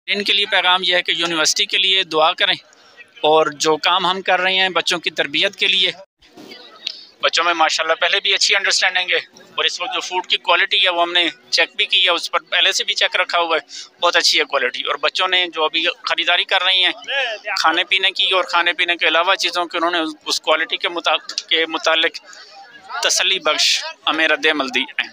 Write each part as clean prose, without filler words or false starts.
इनके लिए पैगाम यह है कि यूनिवर्सिटी के लिए दुआ करें और जो काम हम कर रहे हैं बच्चों की तरबियत के लिए, बच्चों में माशाल्लाह पहले भी अच्छी अंडरस्टैंडिंग है और इस वक्त जो फूड की क्वालिटी है वो हमने चेक भी की है, उस पर पहले से भी चेक रखा हुआ है, बहुत अच्छी है क्वालिटी। और बच्चों ने जो अभी ख़रीदारी कर रही हैं खाने पीने की और खाने पीने के अलावा चीज़ों की, उन्होंने उस क्वालिटी के मुतालिक तसल्ली बख्श हमें रद्द-ए-अमल दी है।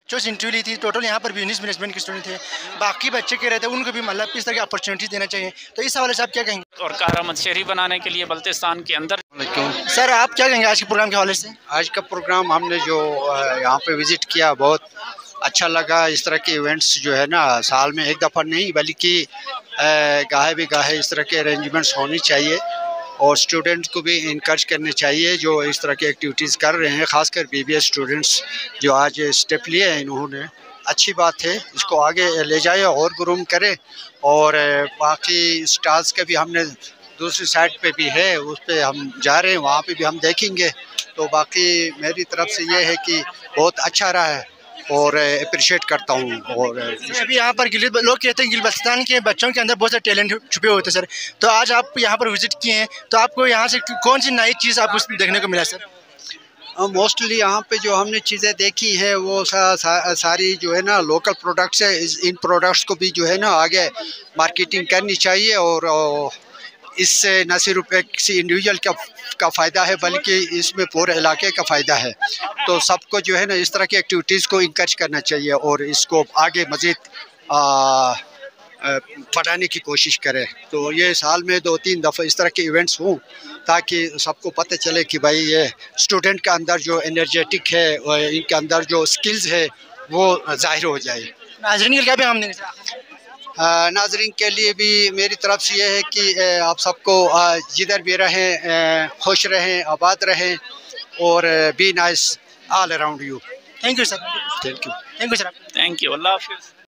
जो इंटरव्यू ली थी टोटल यहाँ पर बिजनेस मैनेजमेंट के स्टूडेंट थे, बाकी बच्चे कह रहे थे उनको भी मतलब इस तरह की अपॉर्चुनिटी देना चाहिए, तो इस हवाले से आप क्या कहेंगे? और कारामद शहरी बनाने के लिए बल्तिस्तान के अंदर। सर आप क्या कहेंगे आज के प्रोग्राम के हवाले से? आज का प्रोग्राम हमने जो यहाँ पे विज़िट किया बहुत अच्छा लगा। इस तरह के इवेंट्स जो है ना साल में एक दफ़ा नहीं बल्कि गाहे भी गाहे इस तरह के अरेंजमेंट्स होनी चाहिए और स्टूडेंट्स को भी इनकरेज करने चाहिए जो इस तरह की एक्टिविटीज़ कर रहे हैं, ख़ासकर BBA स्टूडेंट्स जो आज स्टेप लिए हैं इन्होंने, अच्छी बात है। इसको आगे ले जाए और ग्रूम करें और बाकी स्टॉल्स के भी हमने दूसरी साइड पे भी है, उस पे हम जा रहे हैं, वहाँ पे भी हम देखेंगे। तो बाकी मेरी तरफ से ये है कि बहुत अच्छा रहा है और अप्रिशिएट करता हूँ। और अभी यहाँ पर लोग कहते हैं गिलबल्तिस्तान के बच्चों के अंदर बहुत सारे टैलेंट छुपे होते हैं सर, तो आज आप यहाँ पर विजिट किए हैं तो आपको यहाँ से कौन सी नई चीज़ आपको देखने को मिला सर? मोस्टली यहाँ पे जो हमने चीज़ें देखी है वो सारी जो है ना लोकल प्रोडक्ट्स है। इन प्रोडक्ट्स को भी जो है ना आगे मार्केटिंग करनी चाहिए और इससे न सिर्फ एक किसी इंडिविजुअल का फ़ायदा है बल्कि इसमें पूरे इलाके का फ़ायदा है। तो सबको जो है ना इस तरह की एक्टिविटीज़ को इंकरेज करना चाहिए और इसको आगे मज़ीद बढ़ाने की कोशिश करें। तो ये साल में 2-3 दफ़ा इस तरह के इवेंट्स हों ताकि सबको पता चले कि भाई ये स्टूडेंट के अंदर जो एनर्जेटिक है और इनके अंदर जो स्किल्स है वो ज़ाहिर हो जाए। नाज़रीन के क्या पैगाम देंगे सर? नाज़रीन के लिए भी मेरी तरफ से ये है कि आप सबको जिधर भी रहें खुश रहें, आबाद रहें और be nice all around you. Thank you sir. Thank you. Thank you sir. Thank you. अल्लाह हाफ़िज़।